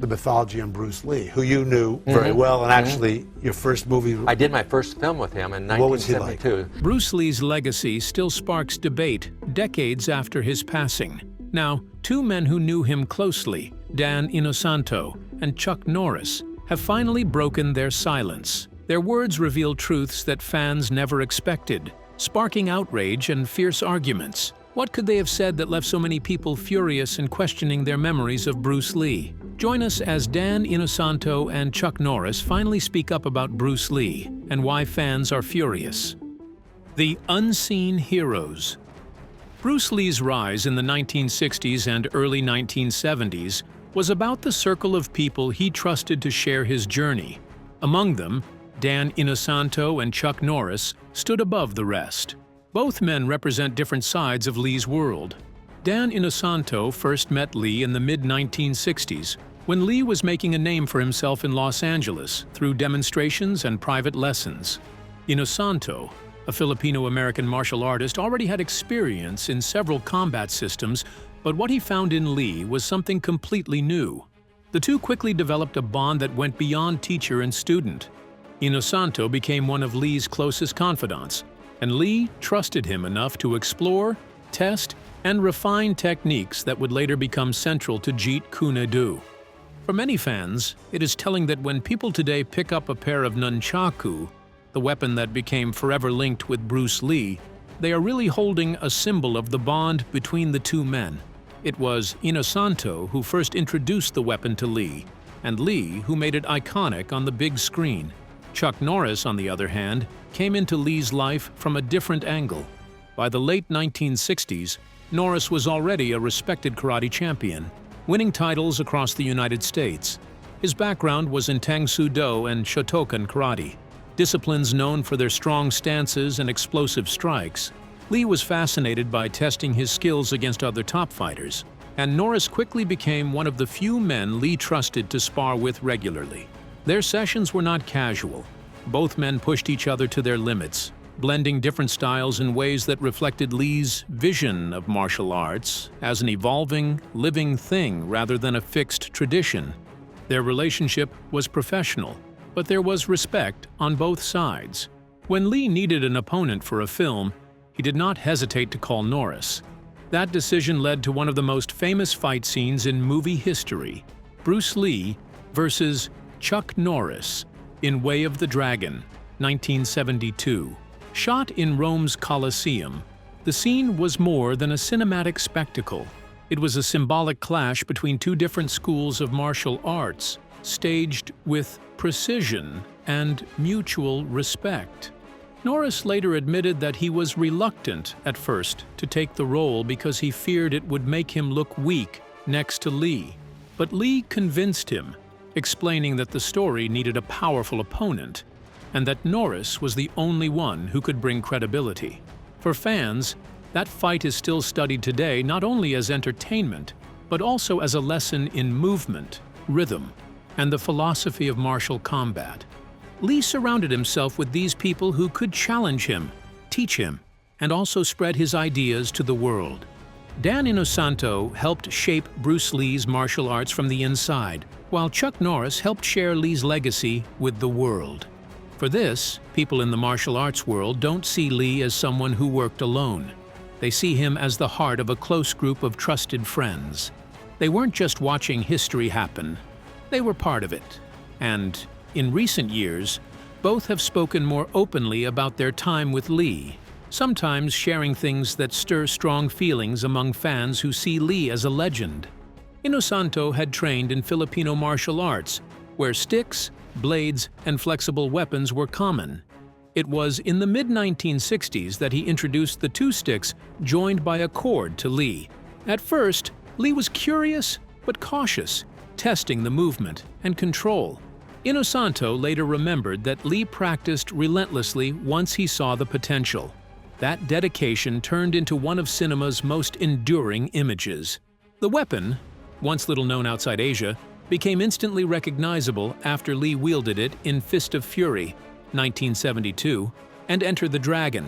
the mythology on Bruce Lee, who you knew very well, and actually your first movie... I did my first film with him in 1972. What was he like? Bruce Lee's legacy still sparks debate decades after his passing. Now, two men who knew him closely, Dan Inosanto and Chuck Norris, have finally broken their silence. Their words reveal truths that fans never expected, sparking outrage and fierce arguments. What could they have said that left so many people furious and questioning their memories of Bruce Lee? Join us as Dan Inosanto and Chuck Norris finally speak up about Bruce Lee and why fans are furious. The Unseen Heroes. Bruce Lee's rise in the 1960s and early 1970s was about the circle of people he trusted to share his journey. Among them, Dan Inosanto and Chuck Norris stood above the rest. Both men represent different sides of Lee's world. Dan Inosanto first met Lee in the mid-1960s, when Lee was making a name for himself in Los Angeles through demonstrations and private lessons. Inosanto, a Filipino-American martial artist, already had experience in several combat systems, but what he found in Lee was something completely new. The two quickly developed a bond that went beyond teacher and student. Inosanto became one of Lee's closest confidants, and Lee trusted him enough to explore, test, and refine techniques that would later become central to Jeet Kune Do. For many fans, it is telling that when people today pick up a pair of nunchaku, the weapon that became forever linked with Bruce Lee, they are really holding a symbol of the bond between the two men. It was Inosanto who first introduced the weapon to Lee, and Lee who made it iconic on the big screen. Chuck Norris, on the other hand, came into Lee's life from a different angle. By the late 1960s, Norris was already a respected karate champion, winning titles across the United States. His background was in Tang Soo Do and Shotokan karate, disciplines known for their strong stances and explosive strikes. Lee was fascinated by testing his skills against other top fighters, and Norris quickly became one of the few men Lee trusted to spar with regularly. Their sessions were not casual. Both men pushed each other to their limits, blending different styles in ways that reflected Lee's vision of martial arts as an evolving, living thing rather than a fixed tradition. Their relationship was professional, but there was respect on both sides. When Lee needed an opponent for a film, he did not hesitate to call Norris. That decision led to one of the most famous fight scenes in movie history, Bruce Lee versus Chuck Norris in Way of the Dragon, 1972. Shot in Rome's Colosseum, the scene was more than a cinematic spectacle. It was a symbolic clash between two different schools of martial arts, staged with precision and mutual respect. Norris later admitted that he was reluctant at first to take the role because he feared it would make him look weak next to Lee. But Lee convinced him, explaining that the story needed a powerful opponent, and that Norris was the only one who could bring credibility. For fans, that fight is still studied today not only as entertainment, but also as a lesson in movement, rhythm, and the philosophy of martial combat. Lee surrounded himself with these people who could challenge him, teach him, and also spread his ideas to the world. Dan Inosanto helped shape Bruce Lee's martial arts from the inside, while Chuck Norris helped share Lee's legacy with the world. For this, people in the martial arts world don't see Lee as someone who worked alone. They see him as the heart of a close group of trusted friends. They weren't just watching history happen, they were part of it. And in recent years, both have spoken more openly about their time with Lee, sometimes sharing things that stir strong feelings among fans who see Lee as a legend. Inosanto had trained in Filipino martial arts, where sticks, blades, and flexible weapons were common. It was in the mid-1960s that he introduced the two sticks joined by a cord to Lee. At first, Lee was curious but cautious, testing the movement and control. Inosanto later remembered that Lee practiced relentlessly once he saw the potential. That dedication turned into one of cinema's most enduring images. The weapon, once little known outside Asia, became instantly recognizable after Lee wielded it in Fist of Fury, 1972, and Enter the Dragon,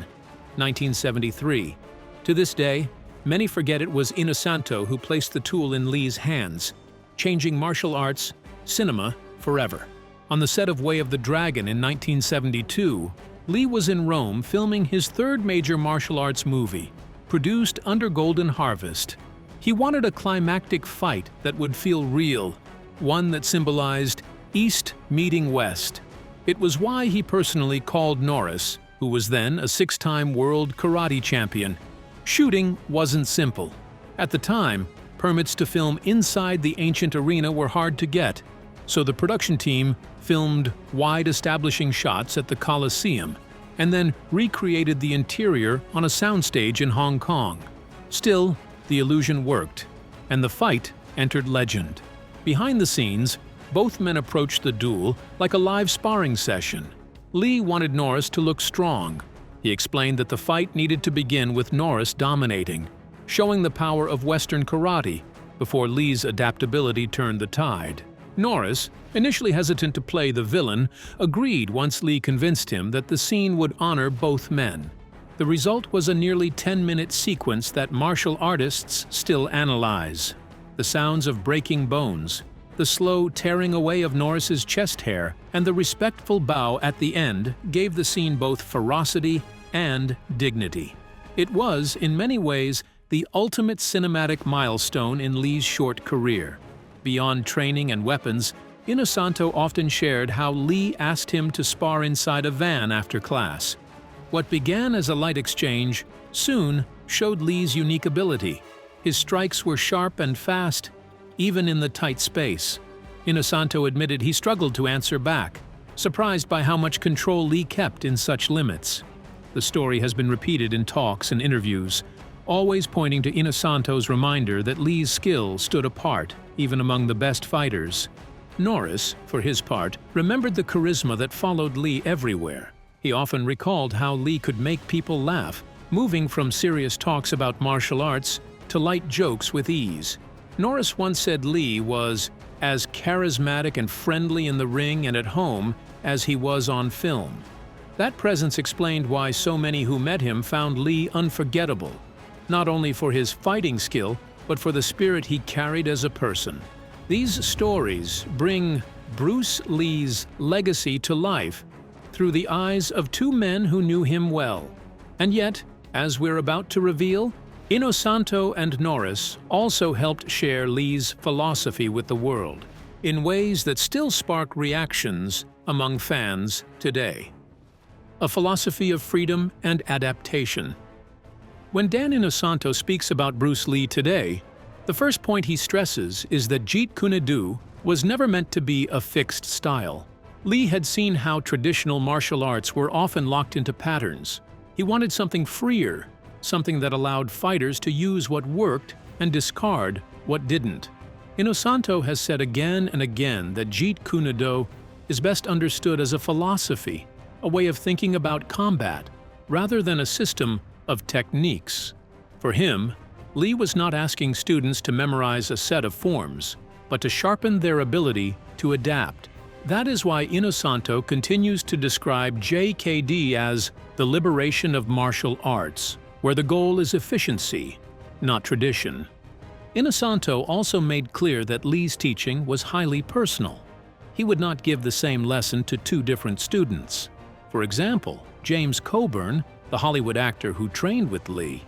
1973. To this day, many forget it was Inosanto who placed the tool in Lee's hands, changing martial arts cinema forever. On the set of Way of the Dragon in 1972, Lee was in Rome filming his third major martial arts movie, produced under Golden Harvest. He wanted a climactic fight that would feel real, one that symbolized East meeting West. It was why he personally called Norris, who was then a six-time world karate champion. Shooting wasn't simple. At the time, permits to film inside the ancient arena were hard to get, so the production team filmed wide establishing shots at the Colosseum and then recreated the interior on a soundstage in Hong Kong. Still, the illusion worked, and the fight entered legend. Behind the scenes, both men approached the duel like a live sparring session. Lee wanted Norris to look strong. He explained that the fight needed to begin with Norris dominating, showing the power of Western karate before Lee's adaptability turned the tide. Norris, initially hesitant to play the villain, agreed once Lee convinced him that the scene would honor both men. The result was a nearly 10-minute sequence that martial artists still analyze. The sounds of breaking bones, the slow tearing away of Norris's chest hair, and the respectful bow at the end gave the scene both ferocity and dignity. It was, in many ways, the ultimate cinematic milestone in Lee's short career. Beyond training and weapons, Inosanto often shared how Lee asked him to spar inside a van after class. What began as a light exchange soon showed Lee's unique ability. His strikes were sharp and fast, even in the tight space. Inosanto admitted he struggled to answer back, surprised by how much control Lee kept in such limits. The story has been repeated in talks and interviews, always pointing to Inosanto's reminder that Lee's skill stood apart, even among the best fighters. Norris, for his part, remembered the charisma that followed Lee everywhere. He often recalled how Lee could make people laugh, moving from serious talks about martial arts to light jokes with ease. Norris once said Lee was as charismatic and friendly in the ring and at home as he was on film. That presence explained why so many who met him found Lee unforgettable, not only for his fighting skill, but for the spirit he carried as a person. These stories bring Bruce Lee's legacy to life through the eyes of two men who knew him well. And yet, as we're about to reveal, Inosanto and Norris also helped share Lee's philosophy with the world in ways that still spark reactions among fans today. A philosophy of freedom and adaptation. When Dan Inosanto speaks about Bruce Lee today, the first point he stresses is that Jeet Kune Do was never meant to be a fixed style. Lee had seen how traditional martial arts were often locked into patterns. He wanted something freer, something that allowed fighters to use what worked and discard what didn't. Inosanto has said again and again that Jeet Kune Do is best understood as a philosophy, a way of thinking about combat, rather than a system of techniques. For him, Lee was not asking students to memorize a set of forms, but to sharpen their ability to adapt. That is why Inosanto continues to describe JKD as the liberation of martial arts, where the goal is efficiency, not tradition. Inosanto also made clear that Lee's teaching was highly personal. He would not give the same lesson to two different students. For example, James Coburn, the Hollywood actor who trained with Lee,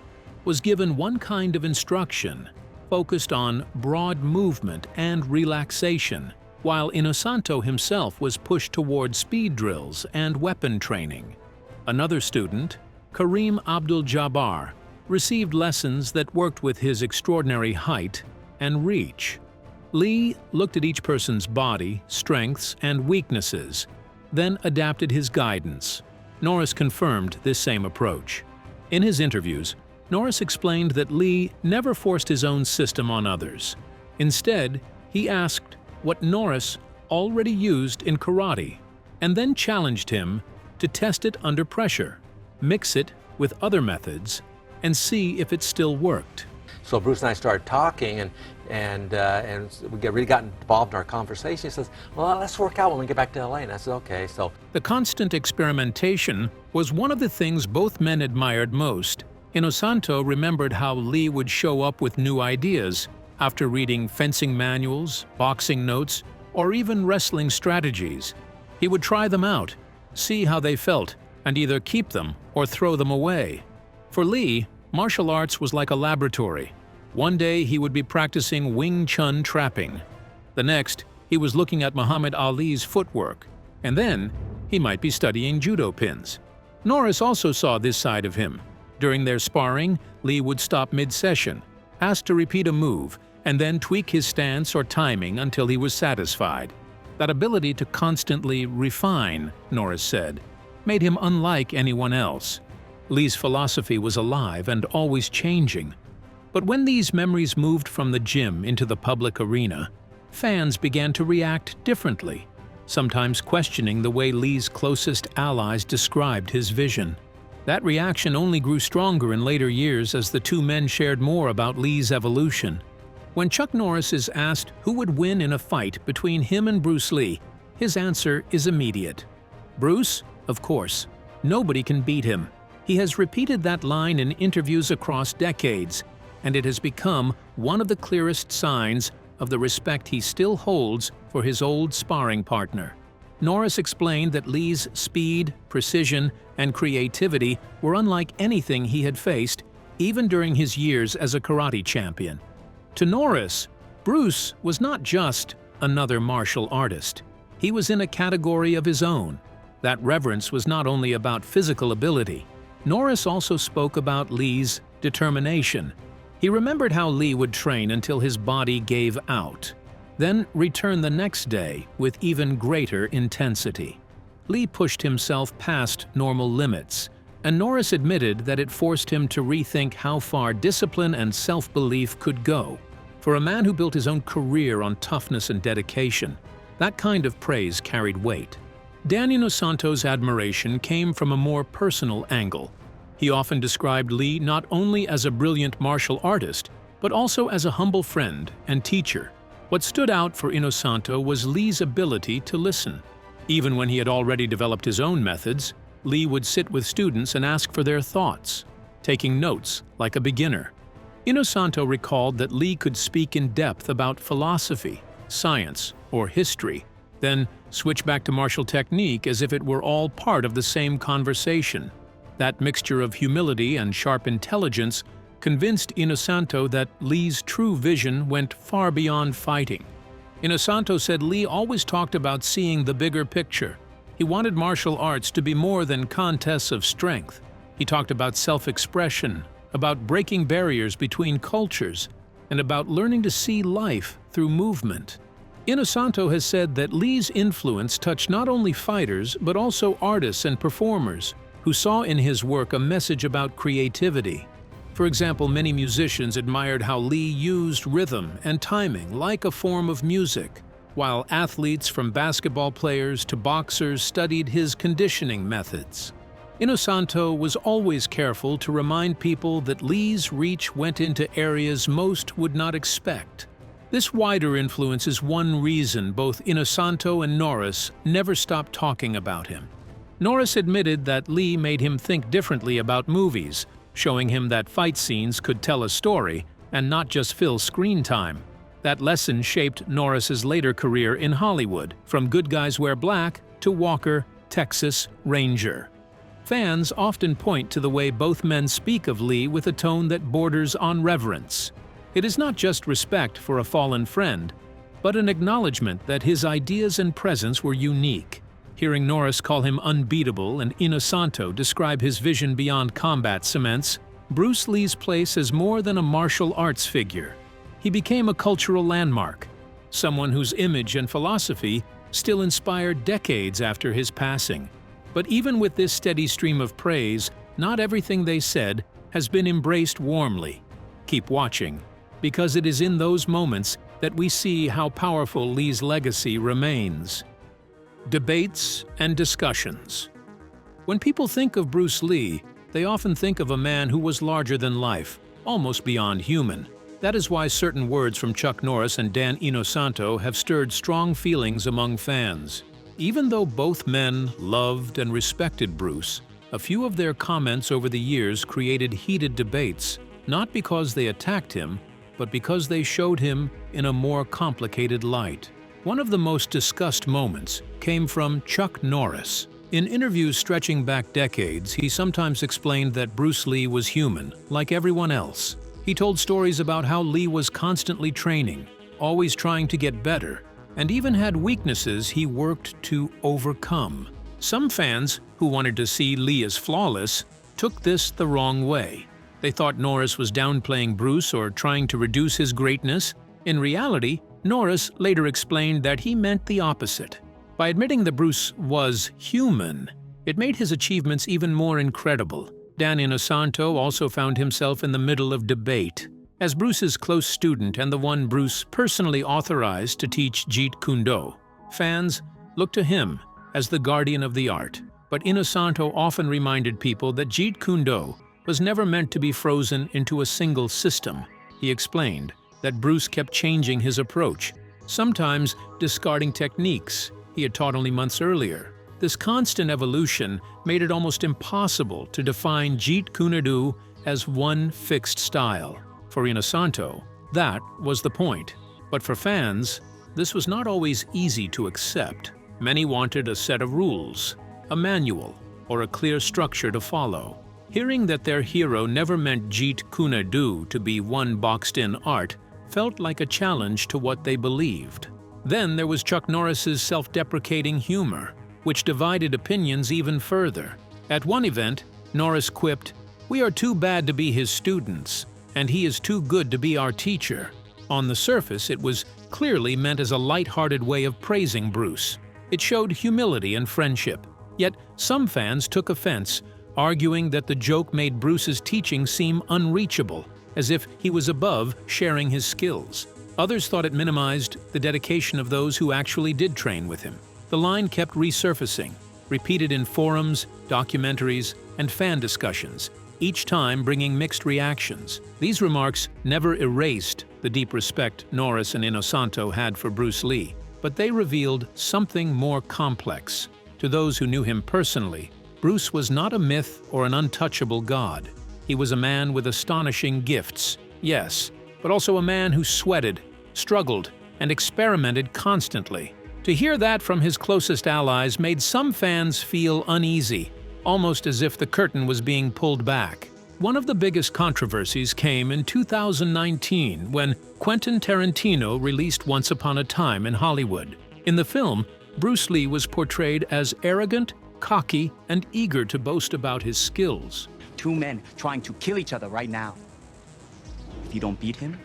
was given one kind of instruction, focused on broad movement and relaxation, while Inosanto himself was pushed toward speed drills and weapon training. Another student, Kareem Abdul-Jabbar, received lessons that worked with his extraordinary height and reach. Lee looked at each person's body, strengths, and weaknesses, then adapted his guidance. Norris confirmed this same approach. In his interviews, Norris explained that Lee never forced his own system on others. Instead, he asked what Norris already used in karate, and then challenged him to test it under pressure, mix it with other methods, and see if it still worked. So Bruce and I started talking, and we really got involved in our conversation. He says, well, let's work out when we get back to LA. And I said, okay. So the constant experimentation was one of the things both men admired most. Inosanto remembered how Lee would show up with new ideas after reading fencing manuals, boxing notes, or even wrestling strategies. He would try them out, see how they felt, and either keep them or throw them away. For Lee, martial arts was like a laboratory. One day he would be practicing Wing Chun trapping. The next, he was looking at Muhammad Ali's footwork. And then, he might be studying judo pins. Norris also saw this side of him. During their sparring, Lee would stop mid-session, ask to repeat a move, and then tweak his stance or timing until he was satisfied. That ability to constantly refine, Norris said, made him unlike anyone else. Lee's philosophy was alive and always changing. But when these memories moved from the gym into the public arena, fans began to react differently, sometimes questioning the way Lee's closest allies described his vision. That reaction only grew stronger in later years as the two men shared more about Lee's evolution. When Chuck Norris is asked who would win in a fight between him and Bruce Lee, his answer is immediate. Bruce? Of course. Nobody can beat him. He has repeated that line in interviews across decades, and it has become one of the clearest signs of the respect he still holds for his old sparring partner. Norris explained that Lee's speed, precision, and creativity were unlike anything he had faced, even during his years as a karate champion. To Norris, Bruce was not just another martial artist. He was in a category of his own. That reverence was not only about physical ability. Norris also spoke about Lee's determination. He remembered how Lee would train until his body gave out, then return the next day with even greater intensity. Lee pushed himself past normal limits, and Norris admitted that it forced him to rethink how far discipline and self-belief could go. For a man who built his own career on toughness and dedication, that kind of praise carried weight. Dan Inosanto's admiration came from a more personal angle. He often described Lee not only as a brilliant martial artist, but also as a humble friend and teacher. What stood out for Inosanto was Lee's ability to listen. Even when he had already developed his own methods, Lee would sit with students and ask for their thoughts, taking notes like a beginner. Inosanto recalled that Lee could speak in depth about philosophy, science, or history, then switch back to martial technique as if it were all part of the same conversation. That mixture of humility and sharp intelligence convinced Inosanto that Lee's true vision went far beyond fighting. Inosanto said Lee always talked about seeing the bigger picture. He wanted martial arts to be more than contests of strength. He talked about self-expression, about breaking barriers between cultures, and about learning to see life through movement. Inosanto has said that Lee's influence touched not only fighters but also artists and performers who saw in his work a message about creativity. For example, many musicians admired how Lee used rhythm and timing like a form of music, while athletes from basketball players to boxers studied his conditioning methods. Inosanto was always careful to remind people that Lee's reach went into areas most would not expect. This wider influence is one reason both Inosanto and Norris never stopped talking about him. Norris admitted that Lee made him think differently about movies, showing him that fight scenes could tell a story and not just fill screen time. That lesson shaped Norris's later career in Hollywood, from Good Guys Wear Black to Walker, Texas Ranger. Fans often point to the way both men speak of Lee with a tone that borders on reverence. It is not just respect for a fallen friend, but an acknowledgement that his ideas and presence were unique. Hearing Norris call him unbeatable and Inosanto describe his vision beyond combat cements Bruce Lee's place as more than a martial arts figure. He became a cultural landmark, someone whose image and philosophy still inspire decades after his passing. But even with this steady stream of praise, not everything they said has been embraced warmly. Keep watching, because it is in those moments that we see how powerful Lee's legacy remains. Debates and discussions. When people think of Bruce Lee, they often think of a man who was larger than life, almost beyond human. That is why certain words from Chuck Norris and Dan Inosanto have stirred strong feelings among fans. Even though both men loved and respected Bruce, a few of their comments over the years created heated debates, not because they attacked him, but because they showed him in a more complicated light. One of the most discussed moments came from Chuck Norris. In interviews stretching back decades, he sometimes explained that Bruce Lee was human, like everyone else. He told stories about how Lee was constantly training, always trying to get better, and even had weaknesses he worked to overcome. Some fans, who wanted to see Lee as flawless, took this the wrong way. They thought Norris was downplaying Bruce or trying to reduce his greatness. In reality, Norris later explained that he meant the opposite. By admitting that Bruce was human, it made his achievements even more incredible. Dan Inosanto also found himself in the middle of debate. As Bruce's close student and the one Bruce personally authorized to teach Jeet Kune Do, fans looked to him as the guardian of the art. But Inosanto often reminded people that Jeet Kune Do was never meant to be frozen into a single system. He explained that Bruce kept changing his approach, sometimes discarding techniques he had taught only months earlier. This constant evolution made it almost impossible to define Jeet Kune Do as one fixed style. For Inosanto, that was the point. But for fans, this was not always easy to accept. Many wanted a set of rules, a manual, or a clear structure to follow. Hearing that their hero never meant Jeet Kune Do to be one boxed-in art felt like a challenge to what they believed. Then there was Chuck Norris's self-deprecating humor, which divided opinions even further. At one event, Norris quipped, "We are too bad to be his students, and he is too good to be our teacher." On the surface, it was clearly meant as a light-hearted way of praising Bruce. It showed humility and friendship. Yet some fans took offense, arguing that the joke made Bruce's teaching seem unreachable, as if he was above sharing his skills. Others thought it minimized the dedication of those who actually did train with him. The line kept resurfacing, repeated in forums, documentaries, and fan discussions, each time bringing mixed reactions. These remarks never erased the deep respect Norris and Inosanto had for Bruce Lee, but they revealed something more complex. To those who knew him personally, Bruce was not a myth or an untouchable god. He was a man with astonishing gifts, yes, but also a man who sweated, struggled, and experimented constantly. To hear that from his closest allies made some fans feel uneasy, almost as if the curtain was being pulled back. One of the biggest controversies came in 2019 when Quentin Tarantino released Once Upon a Time in Hollywood. In the film, Bruce Lee was portrayed as arrogant, cocky, and eager to boast about his skills. Two men trying to kill each other right now. If you don't beat him,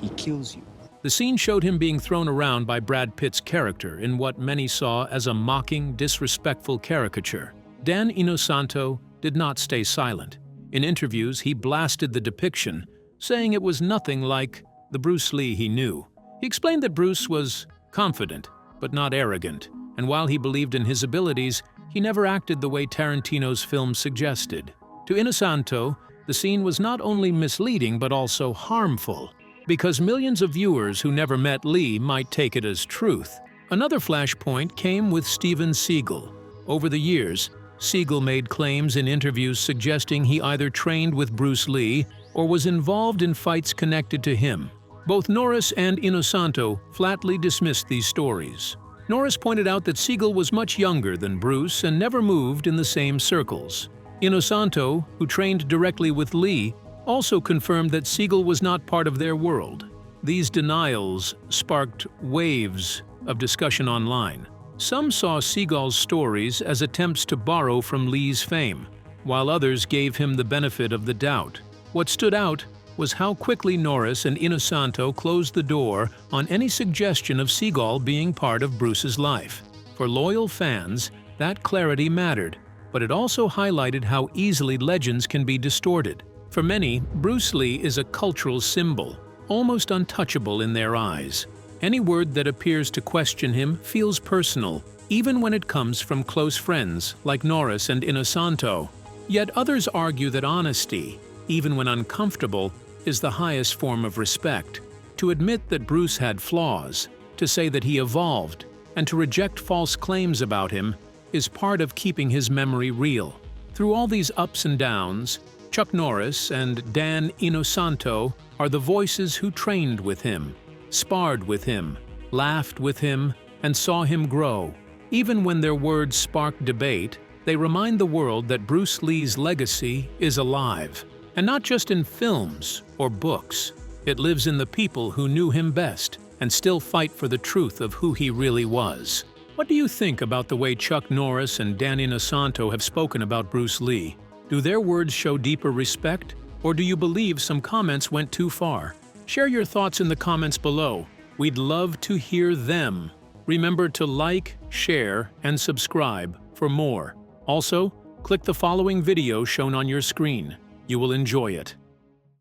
he kills you. The scene showed him being thrown around by Brad Pitt's character in what many saw as a mocking, disrespectful caricature. Dan Inosanto did not stay silent. In interviews, he blasted the depiction, saying it was nothing like the Bruce Lee he knew. He explained that Bruce was confident, but not arrogant, and while he believed in his abilities, he never acted the way Tarantino's film suggested. To Inosanto, the scene was not only misleading but also harmful, because millions of viewers who never met Lee might take it as truth. Another flashpoint came with Steven Seagal. Over the years, Seagal made claims in interviews suggesting he either trained with Bruce Lee or was involved in fights connected to him. Both Norris and Inosanto flatly dismissed these stories. Norris pointed out that Seagal was much younger than Bruce and never moved in the same circles. Inosanto, who trained directly with Lee, also confirmed that Seagal was not part of their world. These denials sparked waves of discussion online. Some saw Seagal's stories as attempts to borrow from Lee's fame, while others gave him the benefit of the doubt. What stood out was how quickly Norris and Inosanto closed the door on any suggestion of Seagal being part of Bruce's life. For loyal fans, that clarity mattered, but it also highlighted how easily legends can be distorted. For many, Bruce Lee is a cultural symbol, almost untouchable in their eyes. Any word that appears to question him feels personal, even when it comes from close friends like Norris and Inosanto. Yet others argue that honesty, even when uncomfortable, is the highest form of respect. To admit that Bruce had flaws, to say that he evolved, and to reject false claims about him is part of keeping his memory real. Through all these ups and downs, Chuck Norris and Dan Inosanto are the voices who trained with him, sparred with him, laughed with him, and saw him grow. Even when their words spark debate, they remind the world that Bruce Lee's legacy is alive. And not just in films or books. It lives in the people who knew him best and still fight for the truth of who he really was. What do you think about the way Chuck Norris and Dan Inosanto have spoken about Bruce Lee? Do their words show deeper respect, or do you believe some comments went too far? Share your thoughts in the comments below. We'd love to hear them. Remember to like, share, and subscribe for more. Also, click the following video shown on your screen. You will enjoy it.